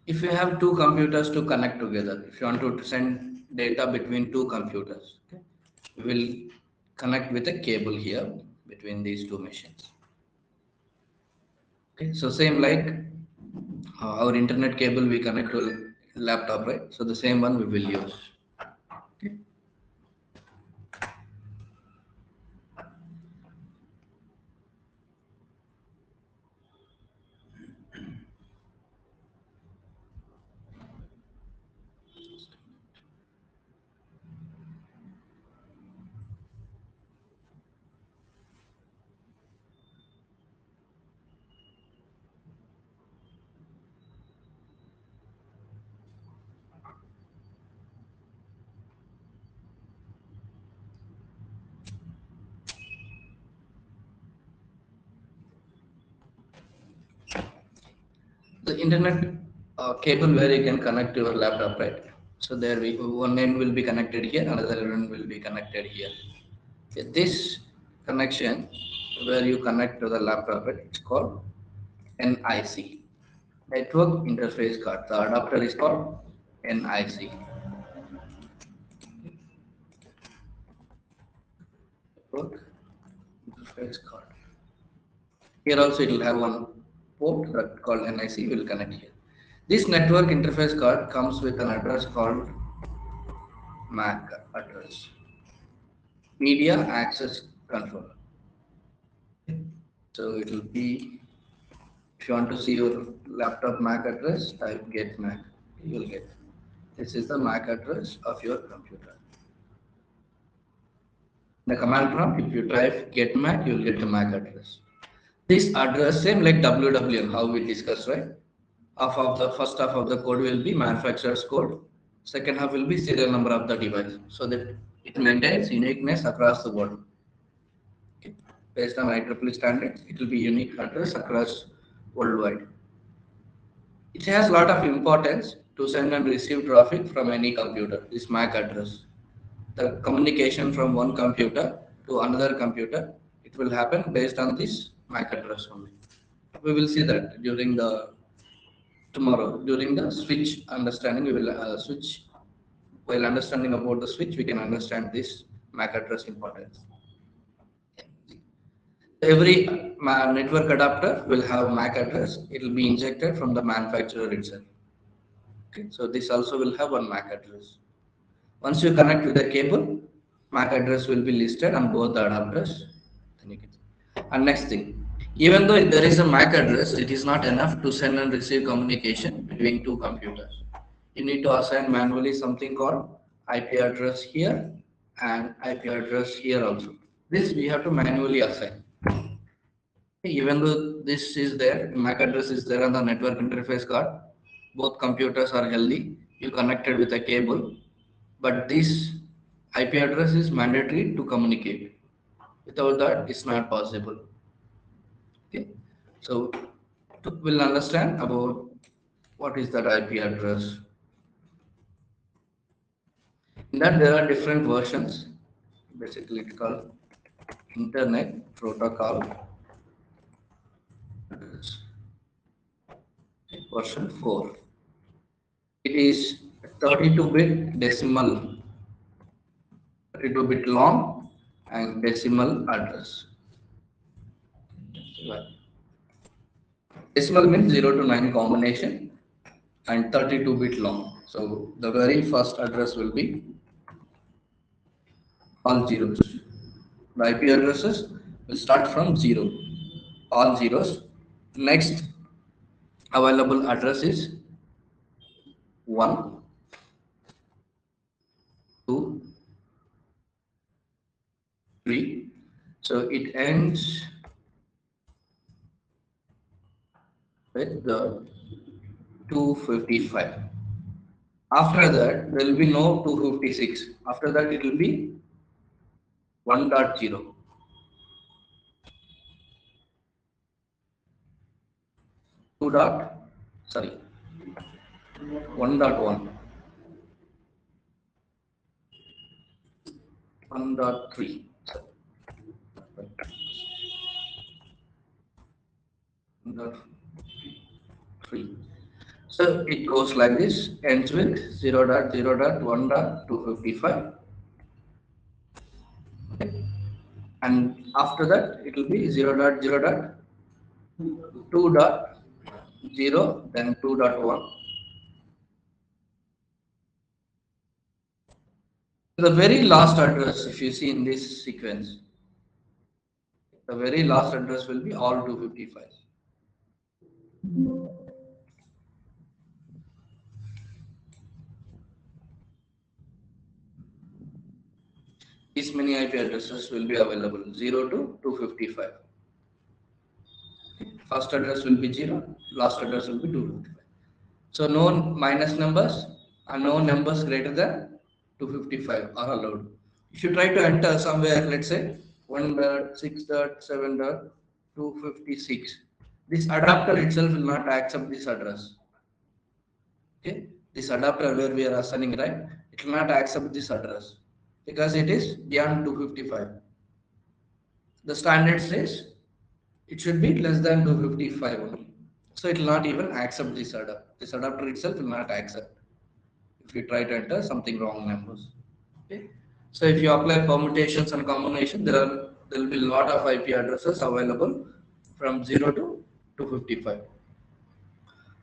If you have two computers to connect together, if you want to send data between two computers, okay, we will connect with a cable here between these two machines. Okay, so same like our internet cable we connect to a laptop, right? So the same one we will use. Okay. The internet cable where you can connect your laptop, right? So there we one end will be connected here, another end will be connected here. Okay, this connection where you connect to the laptop, right, it's called NIC, Network Interface Card. The adapter is called NIC, Network Interface Card. Here also it will have one port that called NIC will connect here. This network interface card comes with an address called MAC address, Media Access Controller. So it will be, if you want to see your laptop MAC address, type get MAC. You will get. This is the MAC address of your computer. The command prompt, if you type get MAC, you will get the MAC address. This address, same like WWM, how we discussed, right? Half of the first half of the code will be manufacturer's code. Second half will be serial number of the device, so that it maintains uniqueness across the world. Okay. Based on IEEE standards, it will be unique address across worldwide. It has a lot of importance to send and receive traffic from any computer, this MAC address. The communication from one computer to another computer, it will happen based on this MAC address only. We will see that during the tomorrow, during the switch understanding, we will switch. While understanding about the switch, we can understand this MAC address importance. Every network adapter will have MAC address. It will be injected from the manufacturer itself. Okay, so this also will have one MAC address. Once you connect with the cable, MAC address will be listed on both the adapters. And next thing, even though there is a MAC address, it is not enough to send and receive communication between two computers. You need to assign manually something called IP address here and IP address here also. This we have to manually assign. Even though this is there, MAC address is there on the network interface card, both computers are healthy, you connected with a cable, but this IP address is mandatory to communicate. Without that, it's not possible. Okay, so we'll understand about what is that IP address. In that, there are different versions. Basically, it's called Internet Protocol address. Version 4. It is 32-bit decimal, 32-bit long and decimal address. Decimal means 0 to 9 combination and 32-bit long. So the very first address will be all zeros. The IP addresses will start from 0, all zeros. Next available address is 1, 2, 3. So it ends with the 255. After that, there will be no 256. After that, it will be 1.0. 2 dot, sorry, 1.1, 1.3, 1.3. So it goes like this, ends with 0.0.1.255. And after that, it will be 0.0.2.0, then 2.1. The very last address, if you see in this sequence, the very last address will be all 255. These many IP addresses will be available 0 to 255. First address will be 0, last address will be 255. So no minus numbers and no numbers greater than 255 are allowed. If you try to enter somewhere, let's say 1.6.7.256, this adapter itself will not accept this address. Okay, this adapter where we are assigning, right, it will not accept this address because it is beyond 255. The standard says it should be less than 255 only. So it will not even accept this adapter. This adapter itself will not accept if you try to enter something wrong numbers. Okay. So if you apply permutations and combinations, there will be a lot of IP addresses available from 0 to 255.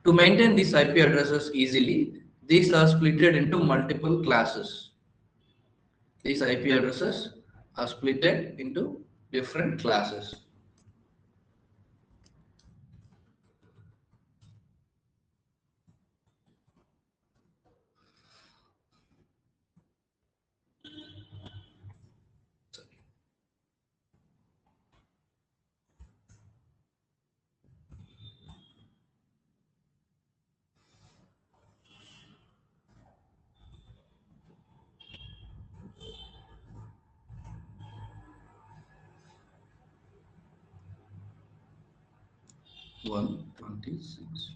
To maintain these IP addresses easily, these are split into multiple classes. These IP addresses are split into different classes. One 26.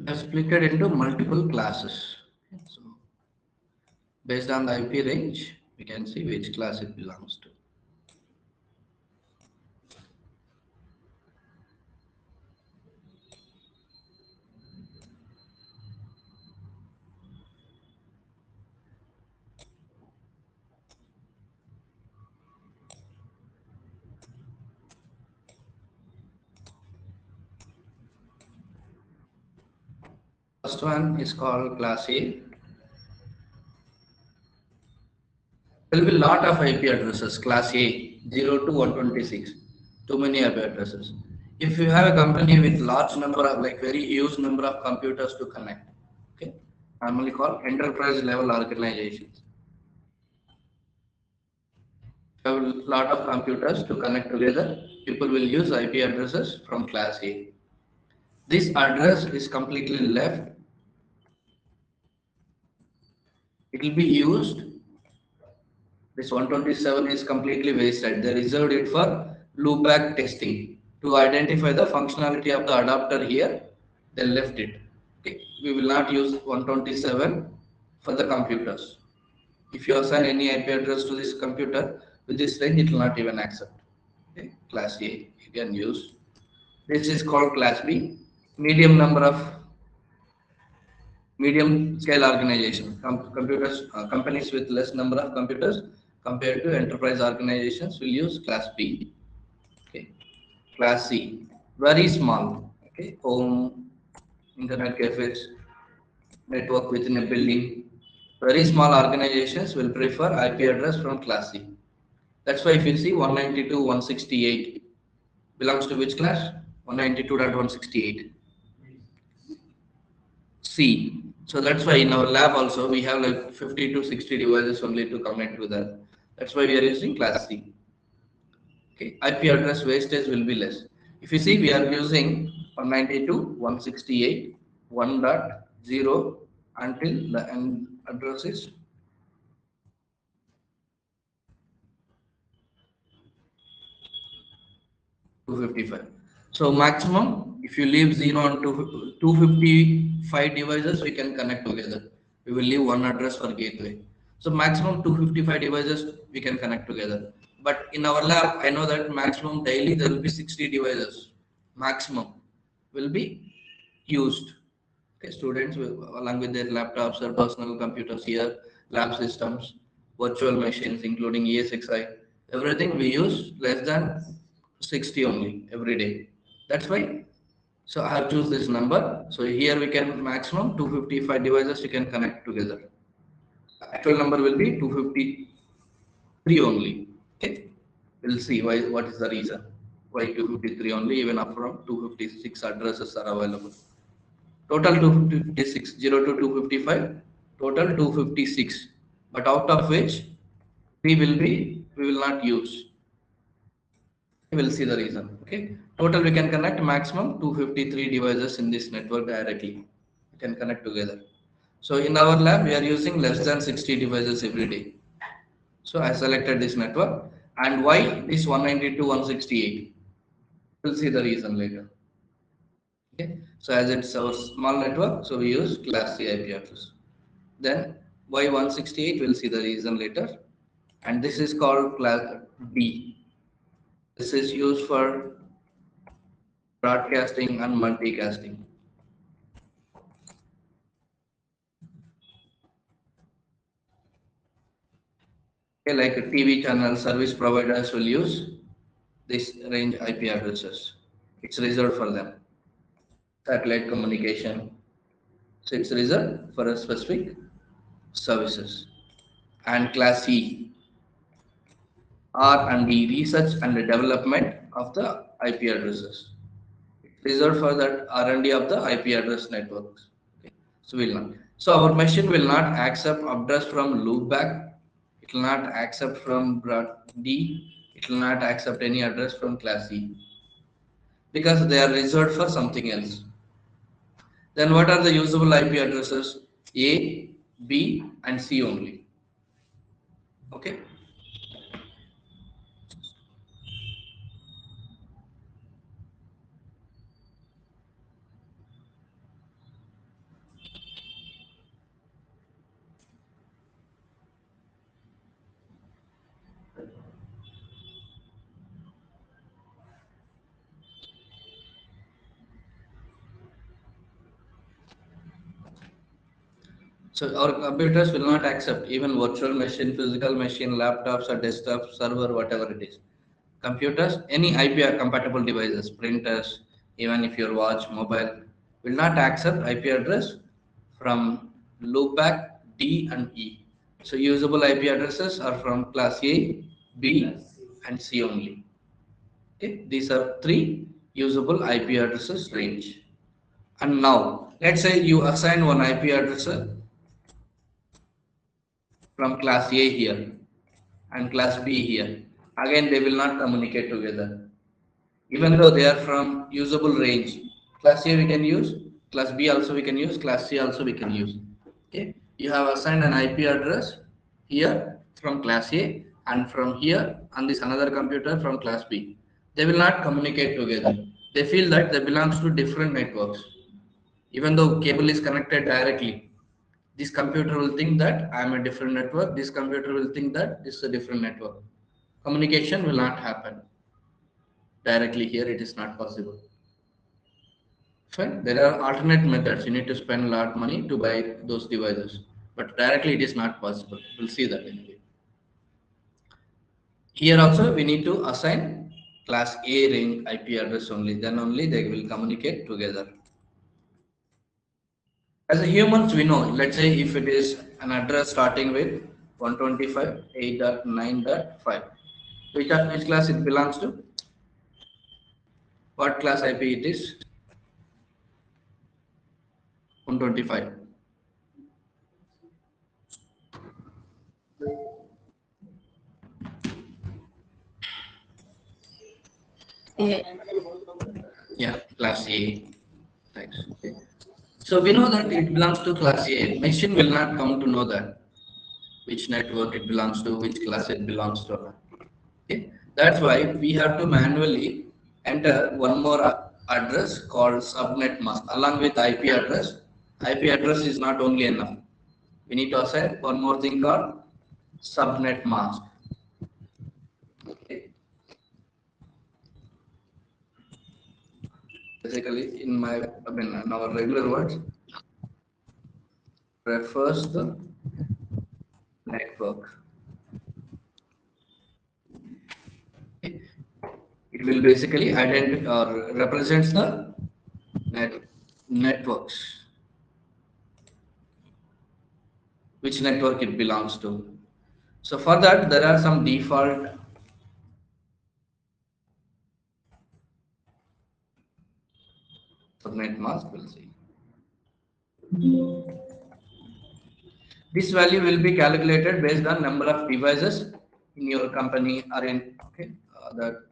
Are split into multiple classes. So based on the IP range, we can see which class it belongs to. First one is called class A. There will be a lot of IP addresses, class A, 0 to 126. Too many IP addresses. If you have a company with large number of, like very huge number of computers to connect, okay, normally called enterprise level organizations. Have a lot of computers to connect together, people will use IP addresses from class A. This address is completely left. It will be used. This 127 is completely wasted. They reserved it for loopback testing to identify the functionality of the adapter here. They left it. Okay. We will not use 127 for the computers. If you assign any IP address to this computer with this range, it will not even accept. Okay. Class A you can use. This is called class B. Medium number of medium scale organization. Companies with less number of computers compared to enterprise organizations will use class B. Okay. Class C, very small. Okay. Home, internet cafes, network within a building. Very small organizations will prefer IP address from class C. That's why if you see 192.168 belongs to which class? 192.168 C. So that's why in our lab also we have like 50 to 60 devices only to connect with that. That's why we are using class C. Okay, IP address wastage will be less. If you see, we are using 192.168 1.0 until the end address is 255. So maximum, if you leave 0 and 255 devices, we can connect together. We will leave one address for gateway. So maximum 255 devices we can connect together. But in our lab, I know that maximum daily there will be 60 devices. Maximum will be used. Okay, students will, along with their laptops or personal computers here, lab systems, virtual machines, including ESXi, everything we use less than 60 only every day. That's why. So I have choose this number. So here we can maximum 255 devices you can connect together. Actual number will be 253 only. Okay, we'll see why. What is the reason? Why 253 only? Even up from 256 addresses are available. Total 256, 0 to 255, total 256. But out of which we will not use. We will see the reason. Okay. Total we can connect maximum 253 devices in this network directly. We can connect together. So in our lab we are using less than 60 devices every day. So I selected this network. And why this 192.168? We'll see the reason later. Okay. So as it's our small network, so we use class C IP address. Then Y168, we'll see the reason later. And this is called class D. This is used for broadcasting and multicasting. Okay, like a TV channel service providers will use this range IP addresses. It's reserved for them. Satellite communication. So it's reserved for a specific services. And class C, R&D, research and development of the IP addresses. Reserved for that R&D of the IP address networks. Okay. So will not. So our machine will not accept address from loopback. It will not accept from D. It will not accept any address from class C because they are reserved for something else. Then what are the usable IP addresses? A, B, and C only. Okay. So our computers will not accept even virtual machine, physical machine, laptops or desktop server, whatever it is. Computers, any IP compatible devices, printers, even if your watch, mobile, will not accept IP address from loopback D and E. So usable IP addresses are from class A, B, and C only. Okay, these are three usable IP addresses range. And now, let's say you assign one IP address from class A here and class B here. Again, they will not communicate together. Even though they are from usable range. Class A we can use, class B also we can use, class C also we can use. Okay, you have assigned an IP address here from class A and from here on this another computer from class B. They will not communicate together. They feel that they belongs to different networks. Even though cable is connected directly, this computer will think that I am a different network. This computer will think that this is a different network. Communication will not happen directly here. It is not possible. Fine. There are alternate methods. You need to spend a lot of money to buy those devices, but directly it is not possible. We'll see that anyway. Here also we need to assign class A range IP address only. Then only they will communicate together. As a humans, we know, let's say if it is an address starting with 125.8.9.5, which class it belongs to? What class IP it is? 125. Yeah. Yeah, class A. Right. Okay. So we know that it belongs to class A. Machine will not come to know that which network it belongs to, which class it belongs to. Okay. That's why we have to manually enter one more address called subnet mask along with IP address. IP address is not only enough. We need to assign one more thing called subnet mask. Okay. Basically, in our regular words, refers the network. Okay. It will basically identify or represents the networks, which network it belongs to. So for that, there are some default subnet mask. We'll see. This value will be calculated based on number of devices in your company or in that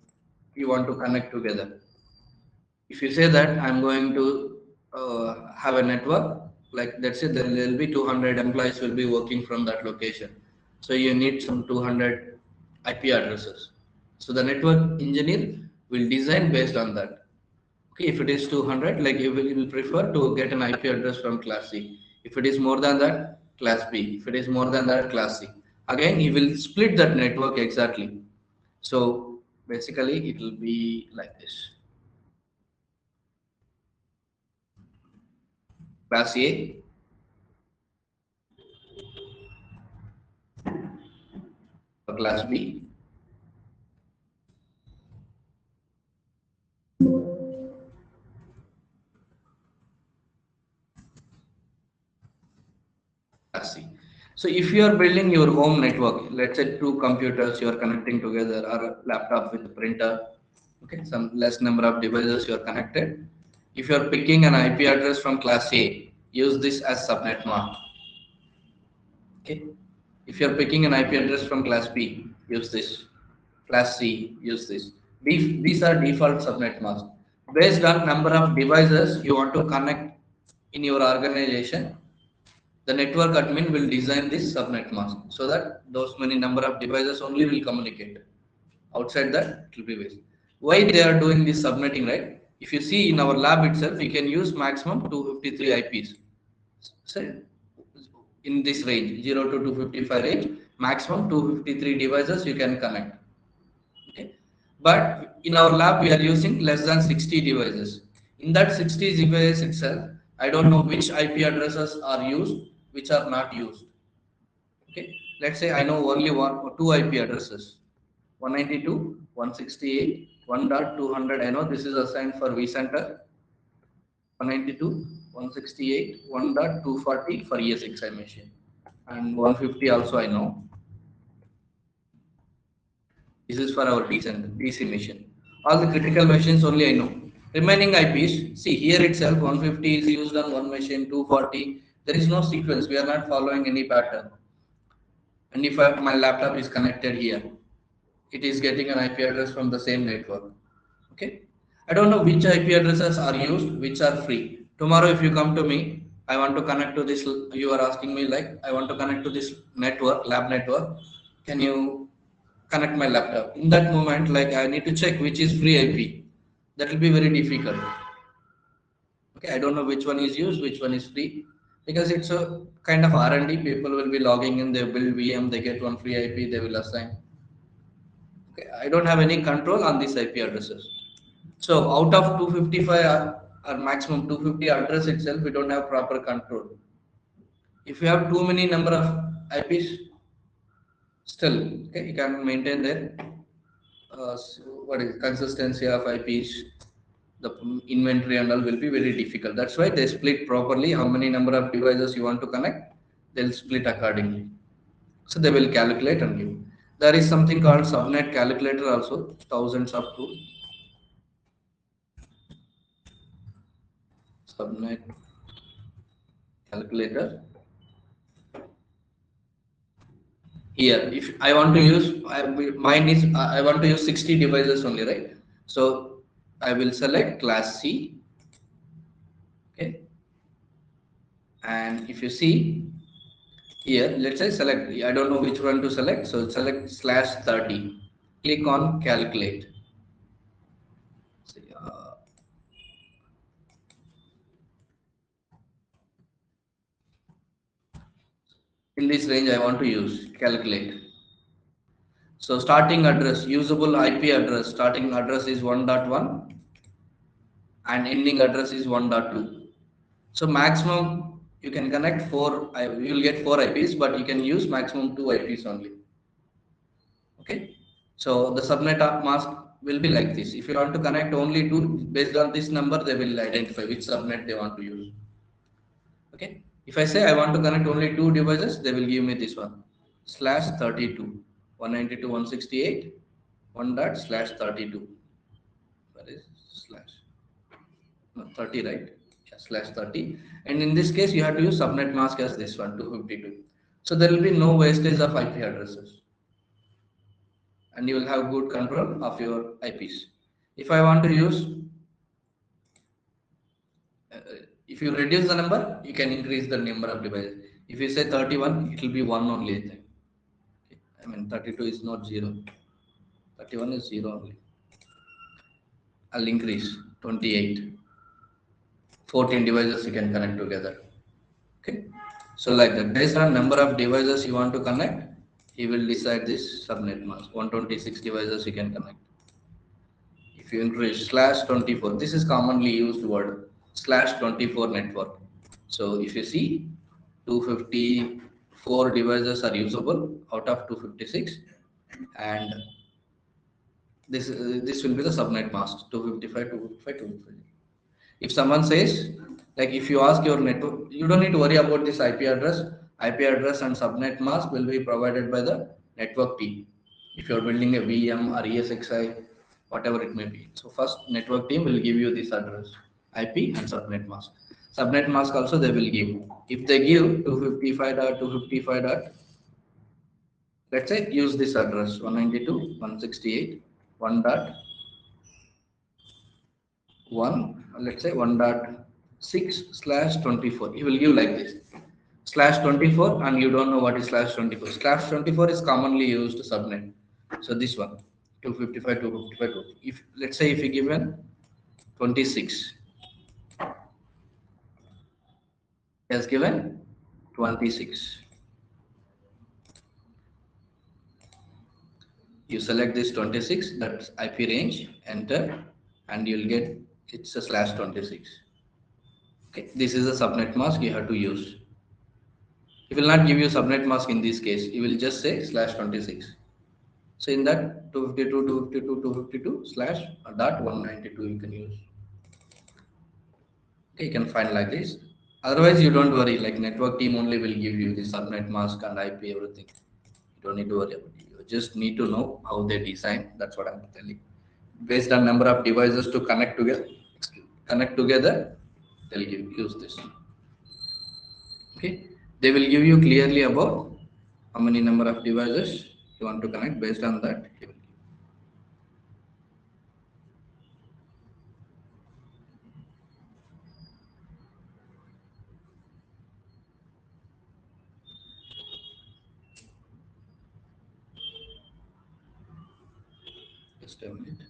you want to connect together. If you say that I'm going to have a network, like let's say there will be 200 employees will be working from that location. So you need some 200 IP addresses. So the network engineer will design based on that. Okay, if it is 200, like you will prefer to get an IP address from class C. If it is more than that, class B. If it is more than that, class C. Again, he will split that network exactly. So basically, it will be like this. Class A, class B, class C. So if you are building your home network, let's say two computers you are connecting together or a laptop with a printer, okay, some less number of devices you are connected. If you are picking an IP address from class A, use this as subnet mark. Okay. If you are picking an IP address from class B, use this. Class C, use this. These are default subnet masks. Based on number of devices you want to connect in your organization, the network admin will design this subnet mask so that those many number of devices only will communicate. Outside that, it will be waste. Why they are doing this subnetting, right? If you see in our lab itself, we can use maximum 253 IPs. So in this range, 0 to 255 range, maximum 253 devices you can connect. Okay. But in our lab, we are using less than 60 devices. In that 60 devices itself, I don't know which IP addresses are used, which are not used. Okay. Let's say I know only one or two IP addresses. 192, 168, 1.200. I know this is assigned for vCenter. 192, 168, 1.240 for ESXi machine. And 150 also I know. This is for our DC machine. All the critical machines only I know. Remaining IPs, see here itself 150 is used on one machine, 240. There is no sequence. We are not following any pattern. And if my laptop is connected here, it is getting an IP address from the same network. Okay. I don't know which IP addresses are used, which are free. Tomorrow, if you come to me, I want to connect to this. You are asking me like, I want to connect to this network, lab network. Can you connect my laptop? In that moment, like I need to check which is free IP. That will be very difficult. Okay, I don't know which one is used, which one is free, because it's a kind of R&D. People will be logging in, they build VM, they get one free IP, they will assign. Okay, I don't have any control on these IP addresses. So out of 255 or maximum 250 address itself, we don't have proper control. If you have too many number of IPs, still okay, you can maintain their what is consistency of IPs, the inventory and all will be very difficult. That's why they split properly. How many number of devices you want to connect, they'll split accordingly. So they will calculate and give. There is something called Subnet Calculator also, thousands of tools. Subnet Calculator. Here, if I want to use, mine is, I want to use 60 devices only, right? So I will select class C. Okay. And if you see here, let's say select, I don't know which one to select. So select /30. Click on calculate. See, in this range, I want to use calculate. So starting address, usable IP address, starting address is 1.1 and ending address is 1.2. So maximum you can connect you will get 4 IPs, but you can use maximum 2 IPs only. Okay. So the subnet mask will be like this. If you want to connect only two, based on this number, they will identify which subnet they want to use. Okay. If I say I want to connect only two devices, they will give me this one /32, 192.168, 1./32. That is slash, no, 30, right? Yeah, /30. And in this case, you have to use subnet mask as this one, 252. So there will be no wastage of IP addresses, and you will have good control of your IPs. If I want to use, uh, if you reduce the number, you can increase the number of devices. If you say 31, it will be one only. I mean, 32 is not 0. 31 is 0 only. I'll increase 28. 14 devices you can connect together. Okay. So like that, based on number of devices you want to connect, he will decide this subnet mask. 126 devices you can connect. If you increase /24, this is commonly used word, /24 network. So if you see 254 devices are usable out of 256, and this will be the subnet mask 255, 255, 255. If someone says, like if you ask your network, you don't need to worry about this IP address. IP address and subnet mask will be provided by the network team. If you're building a VM or ESXi, whatever it may be. So first network team will give you this address, IP and subnet mask. Subnet mask also they will give. If they give 255.255. Let's say use this address 192.168, 1, let's say 1.6/24. He will give like this /24, and you don't know what is /24. /24 is commonly used subnet. So this one 255, 255, 2. If let's say if you given 26, he has given 26. You select this 26, that's IP range, enter, and you'll get it's a /26. Okay, this is a subnet mask you have to use. He will not give you subnet mask in this case. He will just say /26. So in that 252, 252, 252 slash dot 192 you can use. Okay, you can find like this. Otherwise, you don't worry. Like network team only will give you the subnet mask and IP everything. You don't need to worry about it. You just need to know how they design. That's what I'm telling. Based on number of devices to connect together, they'll use this. Okay, they will give you clearly about how many number of devices you want to connect. Based on that, he will give. Just a minute.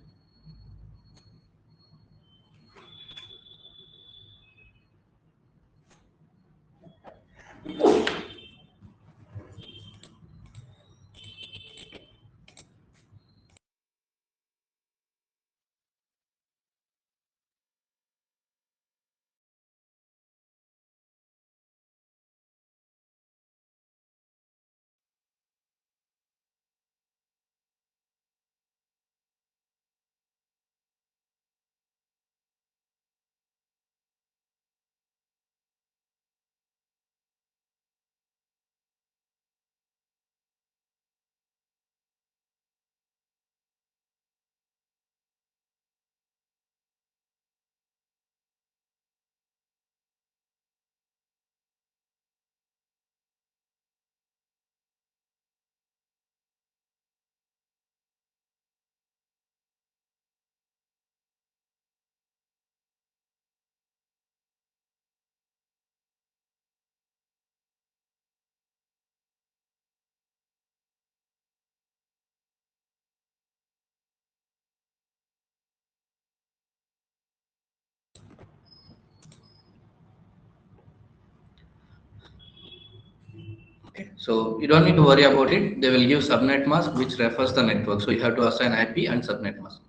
Okay, so you don't need to worry about it. They will give subnet mask which refers the network. So you have to assign IP and subnet mask.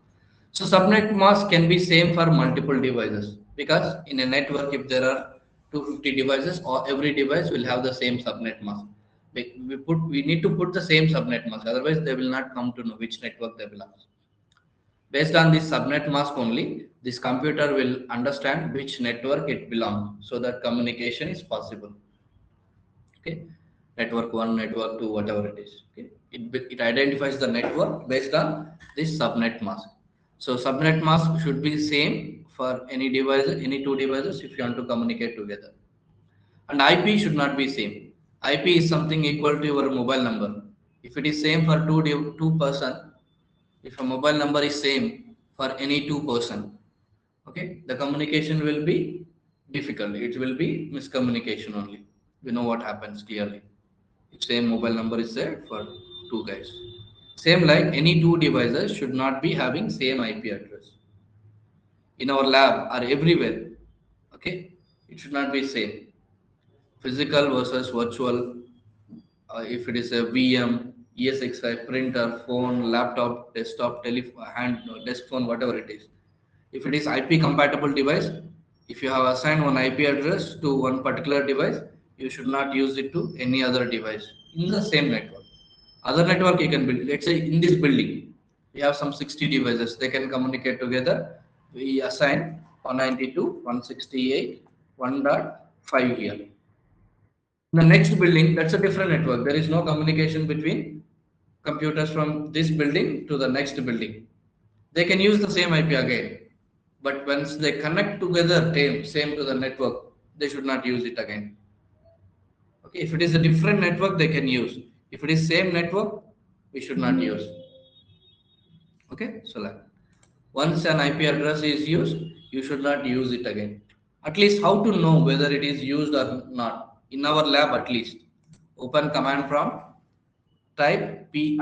So subnet mask can be same for multiple devices because in a network, if there are 250 devices, or every device will have the same subnet mask. We need to put the same subnet mask. Otherwise, they will not come to know which network they belong. Based on this subnet mask only, this computer will understand which network it belongs, so that communication is possible. Okay, network 1, network 2, whatever it is. Okay, it identifies the network based on this subnet mask. So subnet mask should be same for any device, any two devices if you want to communicate together. And IP should not be same. IP is something equal to your mobile number. If it is same for two person, if a mobile number is same for any two person, okay, the communication will be difficult. It will be miscommunication only. We know what happens clearly. If same mobile number is there for two guys. Same like any two devices should not be having same IP address. In our lab or everywhere, okay, it should not be same. Physical versus virtual. If it is a VM, ESXi, printer, phone, laptop, desktop, telephone, hand, desk phone, whatever it is. If it is IP compatible device, if you have assigned one IP address to one particular device, you should not use it to any other device in the same network. Other network you can build. Let's say in this building, we have some 60 devices. They can communicate together. We assign 192, 168, 1.5 here. In the next building, that's a different network. There is no communication between computers from this building to the next building. They can use the same IP again, but once they connect together, same to the network, they should not use it again. Okay, if it is a different network, they can use. If it is same network, we should not use. Okay, so like once an IP address is used, you should not use it again. At least how to know whether it is used or not. In our lab, at least open command prompt, type ping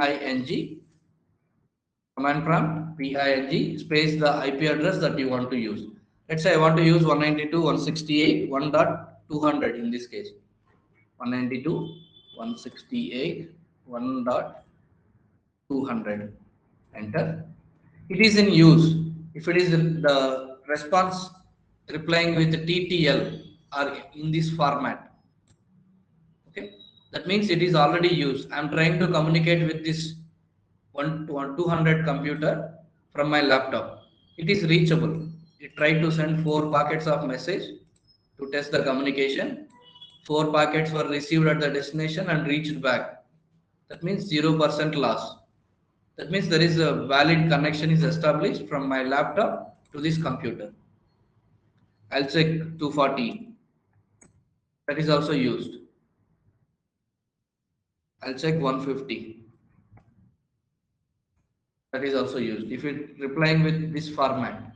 space the IP address that you want to use. Let's say I want to use 192.168 1.200 in this case. 192.168 1.200. Enter. It is in use. If it is the response replying with TTL or in this format, okay, that means it is already used. I am trying to communicate with this 200 computer from my laptop. It is reachable. It tried to send 4 packets of message to test the communication. 4 packets were received at the destination and reached back. That means 0% loss. That means there is a valid connection is established from my laptop to this computer. I'll check 240. That is also used. I'll check 150. That is also used. If it replying with this format,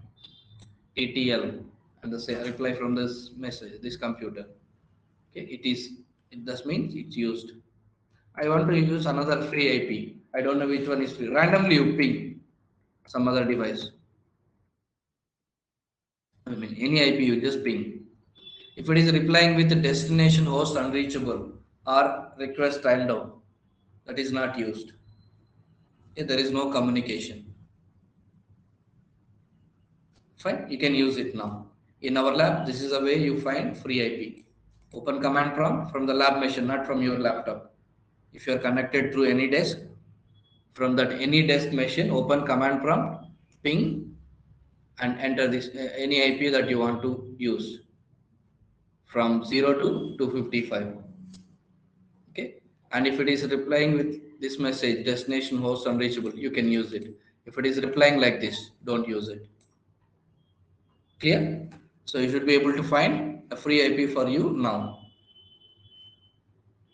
TTL, and the say reply from this message, this computer. Okay, it does means it's used. I want to use another free IP. I don't know which one is free. Randomly you ping some other device. I mean any IP you just ping. If it is replying with the destination host unreachable or request timed down, that is not used. Okay, there is no communication. Fine, you can use it now. In our lab, this is the way you find free IP. Open command prompt from the lab machine, not from your laptop. If you are connected through any desk, from that any desk machine, open command prompt, ping, and enter this any IP that you want to use from 0 to 255. Okay, and if it is replying with this message, destination host unreachable, you can use it. If it is replying like this, don't use it. Clear? So you should be able to find a free IP for you now,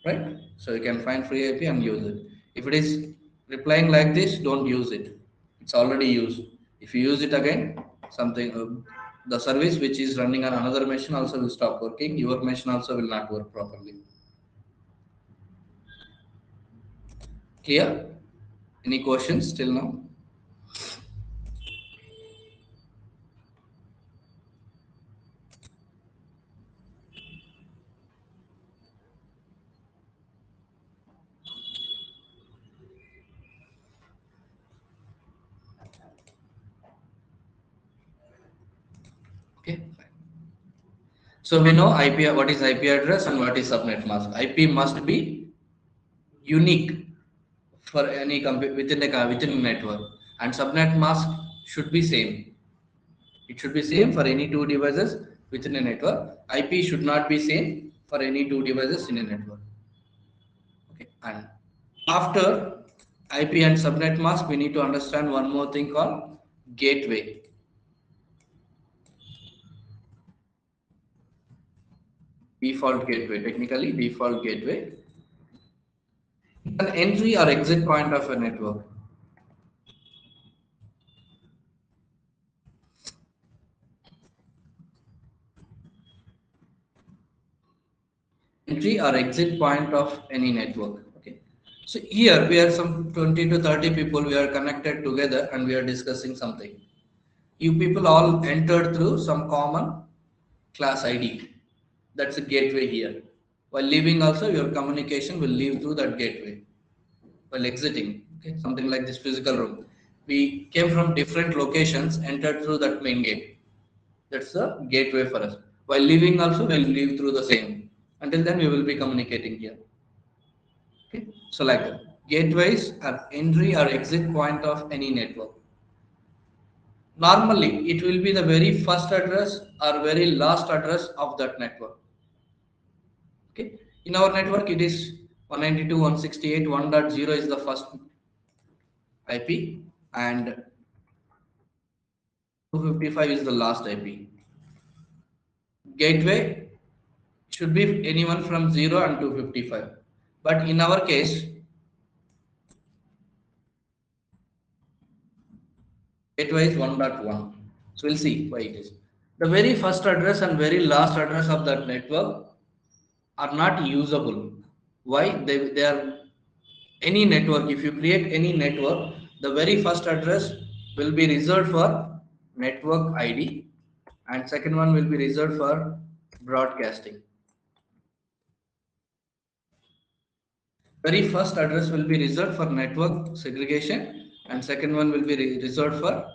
right? So you can find free IP and use it. If it is replying like this, don't use it. It's already used. If you use it again, something the service which is running on another machine also will stop working. Your machine also will not work properly. Clear? Any questions till now? Okay. So we know IP, what is IP address and what is subnet mask. IP must be unique for any within a network, and subnet mask should be same. It should be same for any two devices within a network. IP should not be same for any two devices in a network. Okay. And after IP and subnet mask, we need to understand one more thing called gateway. Default gateway, technically default gateway. An entry or exit point of a network. Entry or exit point of any network. Okay. So here we are some 20 to 30 people, we are connected together and we are discussing something. You people all entered through some common class ID. That's a gateway here. While leaving also, your communication will leave through that gateway. While exiting, okay, something like this physical room. We came from different locations, entered through that main gate. That's the gateway for us. While leaving also, we'll leave through the same. Until then, we will be communicating here. Okay, so like that. Gateways are entry or exit point of any network. Normally, it will be the very first address or very last address of that network. Okay, in our network, it is 192.168.1.0 is the first IP, and 255 is the last IP. Gateway should be anyone from 0 and 255. But in our case, gateway is 1.1. So we'll see why it is. The very first address and very last address of that network are not usable. Why? They are any network. If you create any network, the very first address will be reserved for network ID, and second one will be reserved for broadcasting. Very first address will be reserved for network segregation, and second one will be reserved for,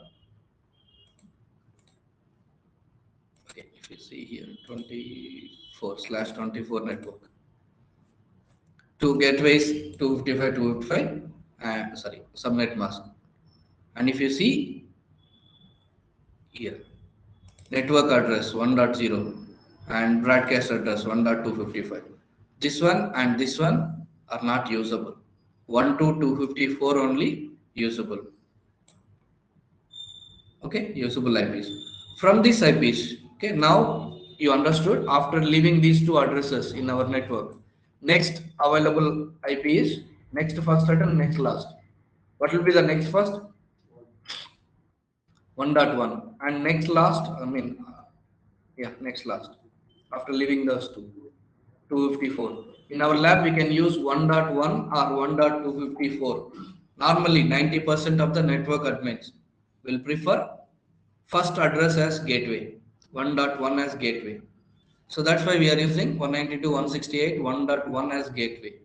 okay, if you see here 24/24 network. Two gateways, 255, 255, sorry, subnet mask. And if you see here, network address 1.0 and broadcast address 1.255. This one and this one are not usable. 1 to 254 only usable. Okay, usable IPs. From these IPs, okay, now you understood after leaving these two addresses in our network. Next available IP is next first address, next last. What will be the next first? 1.1 and next last, yeah, next last. After leaving those two, 254. In our lab, we can use 1.1 or 1.254. Normally, 90% of the network admins will prefer first address as gateway, 1.1 as gateway. So that's why we are using 192.168 1.1 as gateway.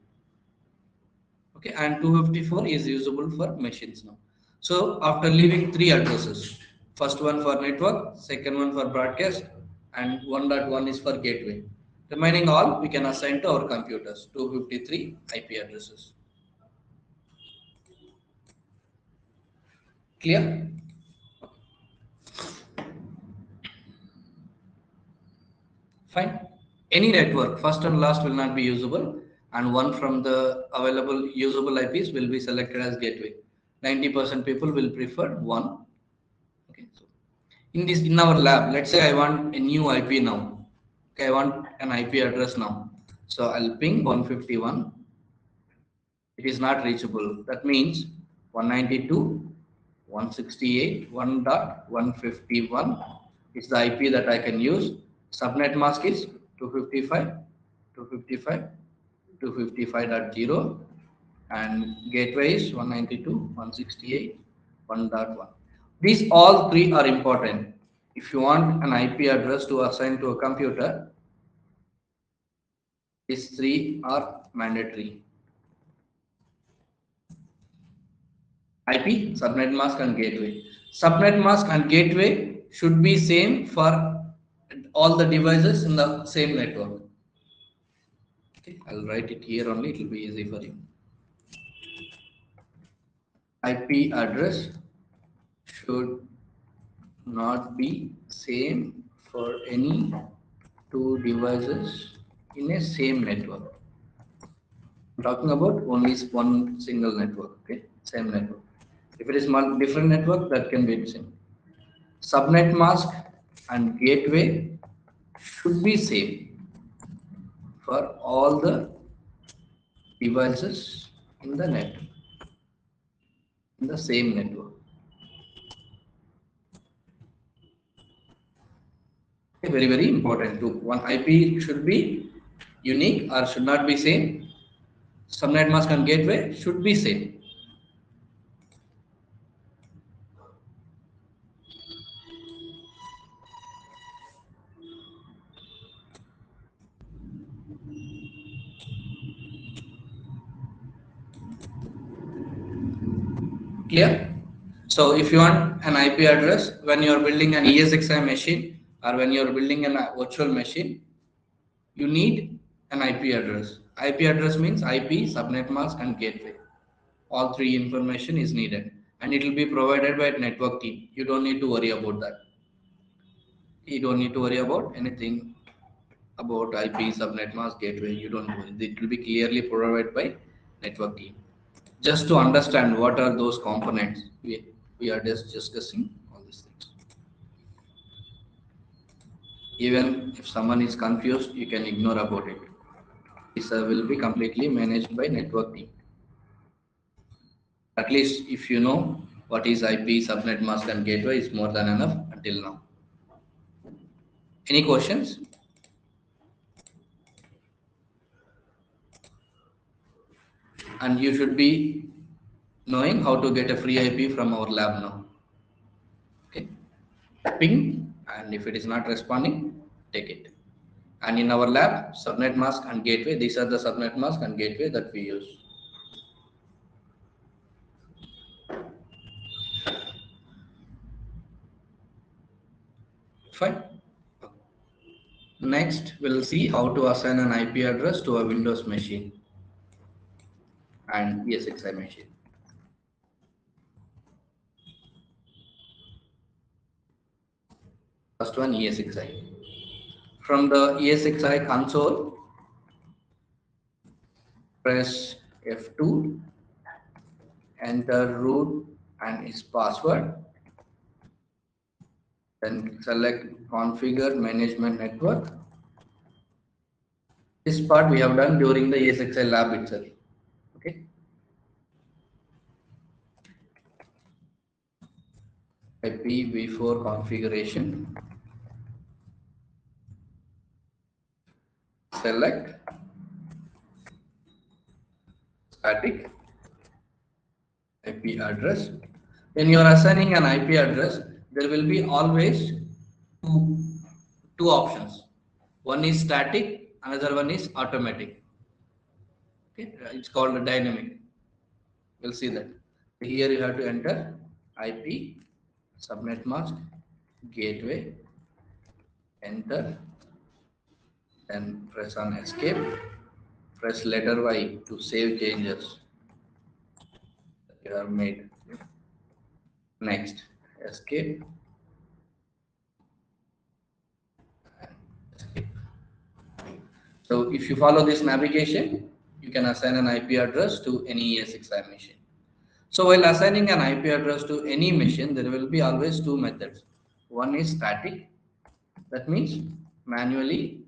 Okay, and 254 is usable for machines now. So after leaving three addresses, first one for network, second one for broadcast, and 1.1 is for gateway. Remaining all we can assign to our computers, 253 IP addresses. Clear? Fine. Any network, first and last will not be usable, and one from the available usable IPs will be selected as gateway. 90% people will prefer one. Okay, so in our lab, let's say I want a new IP now. Okay, I want an IP address now. So I'll ping 151. It is not reachable. That means 192.168.1.151 is the IP that I can use. Subnet mask is 255, 255, 255.0, and gateway is 192.168.1.1. These all three are important. If you want an IP address to assign to a computer, these three are mandatory. IP, subnet mask, and gateway. Subnet mask and gateway should be same for all the devices in the same network. Okay, I'll write it here only, it will be easy for you. IP address should not be same for any two devices in a same network. I'm talking about only one single network, okay, same network. If it is different network, that can be the same. Subnet mask and gateway should be same for all the devices in the net, in the same network. Okay, very, very important too. One IP should be unique or should not be same. Subnet mask and gateway should be same. Clear? So if you want an IP address when you are building an ESXi machine or when you are building a virtual machine, you need an IP address. IP address means IP, subnet mask, and gateway. All three information is needed, and it will be provided by network team. You don't need to worry about that. You don't need to worry about anything about IP, subnet mask, gateway. You don't worry. It will be clearly provided by network team. Just to understand what are those components, we are just discussing all these things. Even if someone is confused, you can ignore about it. This will be completely managed by network team. At least if you know what is IP, subnet mask, and gateway, is more than enough until now. Any questions? And you should be knowing how to get a free IP from our lab now. Okay. Ping, and if it is not responding, take it. And in our lab, subnet mask and gateway, these are the subnet mask and gateway that we use. Fine. Next, we'll see how to assign an IP address to a Windows machine and ESXi machine. First one, ESXi. From the ESXi console, press F2, enter root and its password, then select configure management network. This part we have done during the ESXi lab itself. Okay. Ipv4 configuration. Select static IP address. When you are assigning an IP address, there will be always two options. One is static, another one is automatic. Okay, it's called a dynamic. We'll see that. Here you have to enter IP, subnet mask, gateway, enter, then press on escape, press letter Y to save changes that you have made. Next, escape, escape. So if you follow this navigation, you can assign an IP address to any ESXi machine. So while assigning an IP address to any machine, there will be always two methods. One is static, that means manually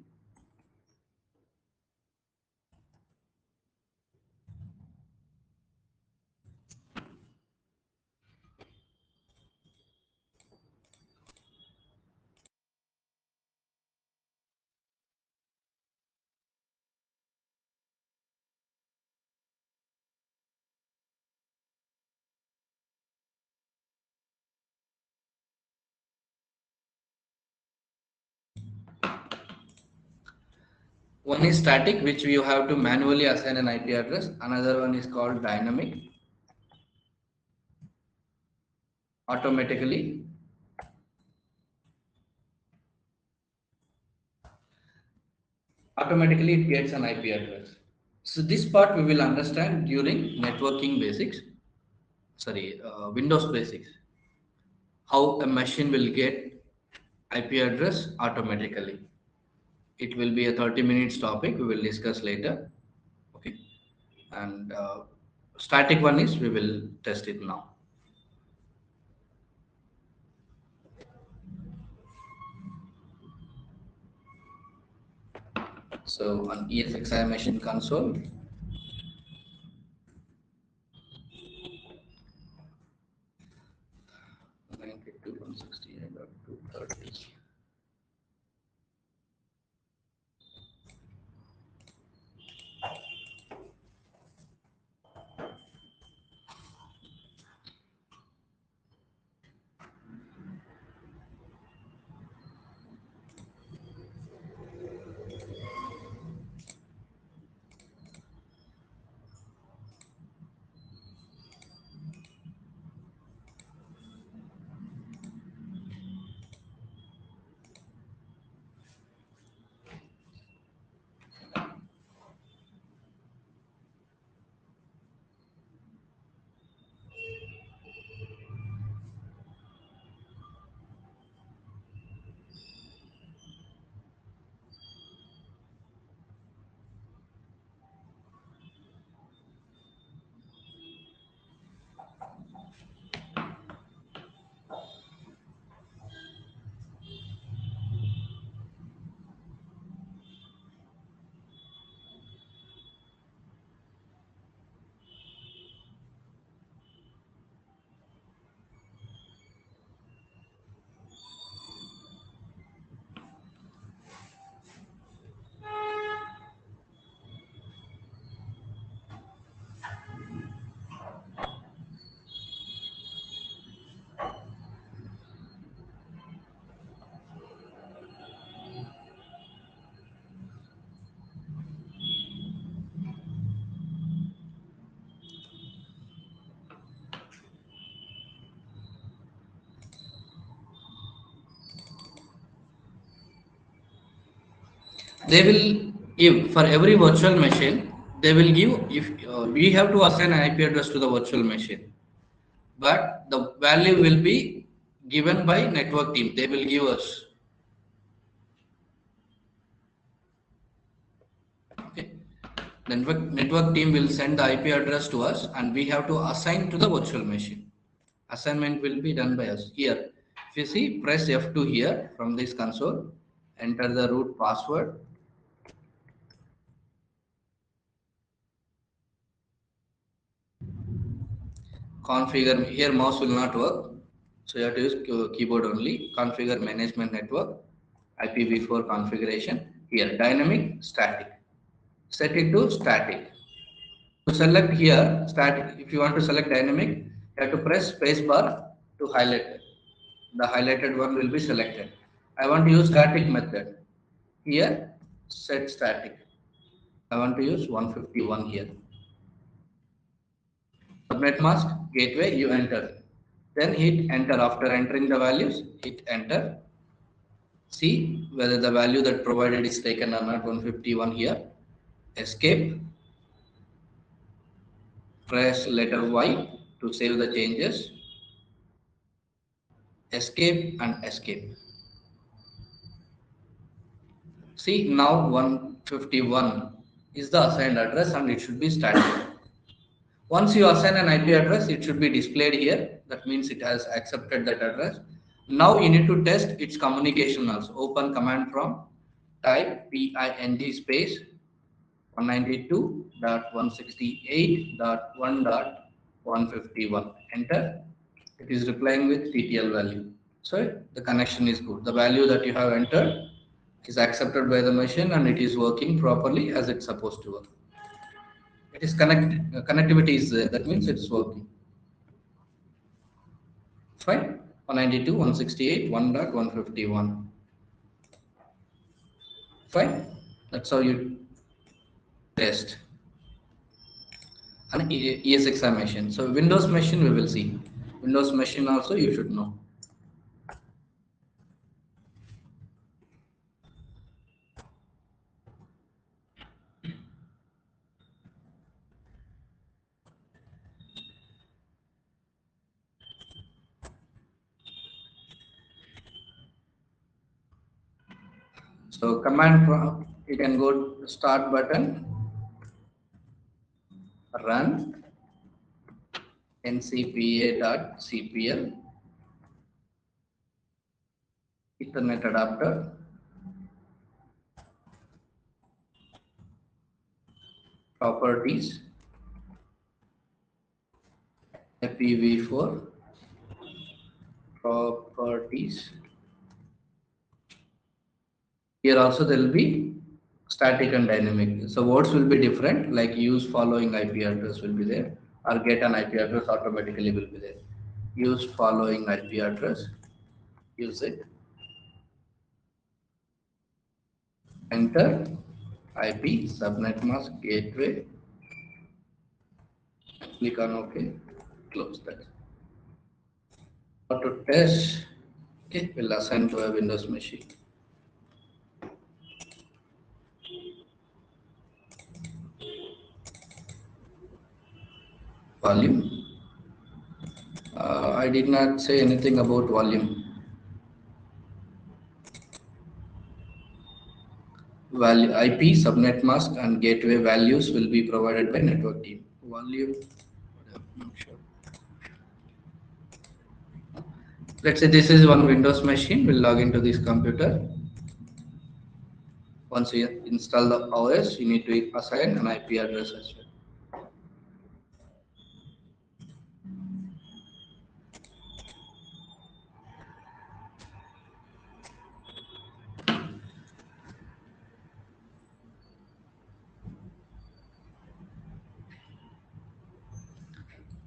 one is static, which you have to manually assign an IP address. Another one is called dynamic, automatically automatically it gets an IP address. So this part we will understand during networking basics, Windows basics, how a machine will get IP address automatically. It will be a 30 minutes topic, we will discuss later. Okay. And static one is we will test it now. So on ESXi machine console, 92.168.230. They will give for every virtual machine, they will give, if we have to assign an IP address to the virtual machine, but the value will be given by network team. They will give us. Okay. The network team will send the IP address to us and we have to assign to the virtual machine. Assignment will be done by us. Here, if you see, press F2 here from this console, enter the root password. Configure, here mouse will not work, so you have to use keyboard only. Configure management network, Ipv4 configuration. Here, dynamic, static. Set it to static. To select here, static, if you want to select dynamic, you have to press space bar to highlight it. The highlighted one will be selected. I want to use static method. Here, set static. I want to use 151 here. Subnet mask, gateway, you enter. Then hit enter. After entering the values, hit enter. See whether the value that provided is taken or not. 151 here. Escape. Press letter Y to save the changes. Escape and escape. See now 151 is the assigned address and it should be static. Once you assign an IP address, it should be displayed here. That means it has accepted that address. Now you need to test its communication also. Open command prompt, type PIND space 192.168.1.151. Enter. It is replying with TTL value. So the connection is good. The value that you have entered is accepted by the machine and it is working properly as it's supposed to work. It is connected. Connectivity is there. That means it's working. Fine. 192.168, 1.151. Fine. That's how you test an ESXi machine. So Windows machine we will see. Windows machine also you should know. So command prompt, you can go to start button, run ncpa.cpl Ethernet adapter, properties, Ipv4 properties. Here also there will be static and dynamic. So words will be different, like use following IP address will be there, or get an IP address automatically will be there. Use following IP address, use it, enter IP, subnet mask, gateway, click on OK, close that. How to test, okay, we'll assign to a Windows machine. Volume. I did not say anything about volume. Value IP, subnet mask, and gateway values will be provided by network team. Volume, not sure. Let's say this is one Windows machine. We'll log into this computer. Once you install the OS, you need to assign an IP address as well.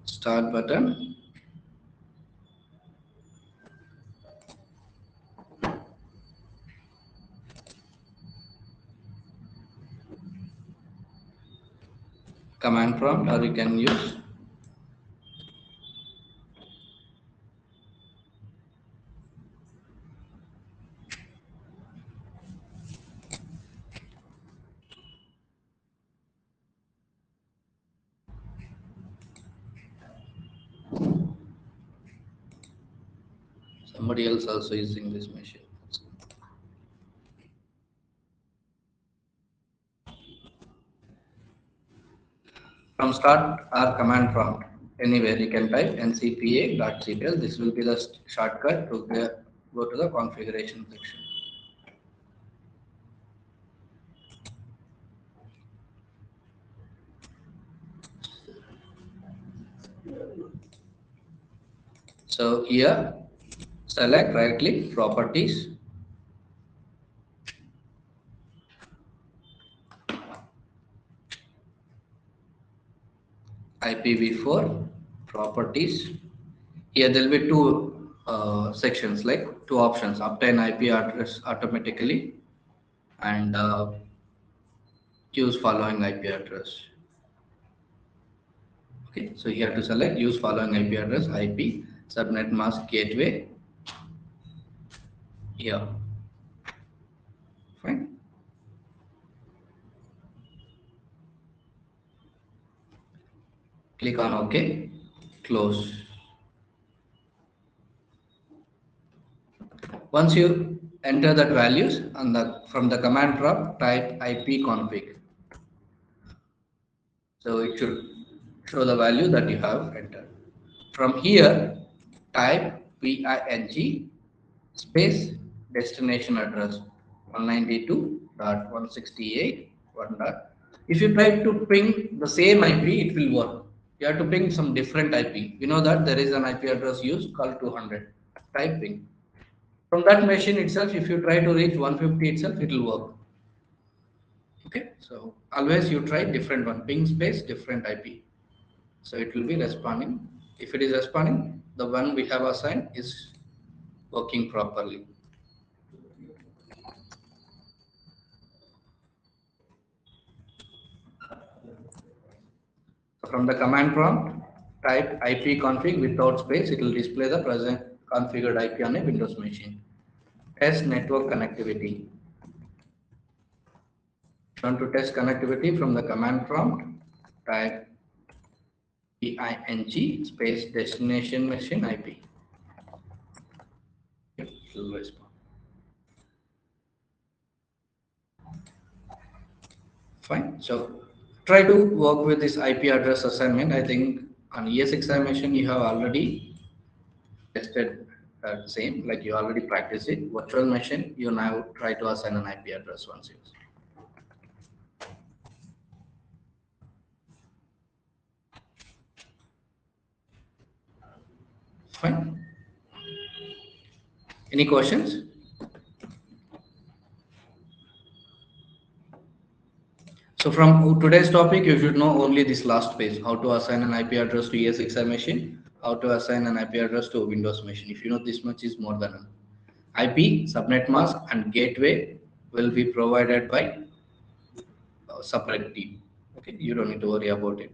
Start button. Command prompt, or you can use somebody else also using this machine. From start or command prompt, anywhere you can type ncpa.cpl. This will be the shortcut to go to the configuration section. So here, select, right click, properties, Ipv4 properties. Here there will be two sections, like two options: obtain IP address automatically and use following IP address. Okay, so you have to select use following IP address, IP, subnet mask, gateway. Here, fine. Click on OK, close. Once you enter that values and from the command prompt, type ipconfig. So it should show the value that you have entered. From here, type PING space destination address 192.168.1. If you try to ping the same IP, it will work. You have to ping some different IP. You know that there is an IP address used called 200. Type ping. From that machine itself, if you try to reach 150 itself, it will work. Okay, so always you try different one, ping space different IP. So it will be responding. If it is responding, the one we have assigned is working properly. From the command prompt, type ipconfig without space. It will display the present configured IP on a Windows machine. Test network connectivity. Want to test connectivity, from the command prompt, type PING space destination machine IP. It will respond. Fine. So try to work with this IP address assignment. I think on ES examination you have already tested same, like you already practiced it. Virtual machine, you now try to assign an IP address once used. Fine. Any questions? So from today's topic, you should know only this last page, how to assign an IP address to ESXi machine, how to assign an IP address to a Windows machine. If you know this much is more than enough. IP, subnet mask, and gateway will be provided by a separate team. Okay, you don't need to worry about it.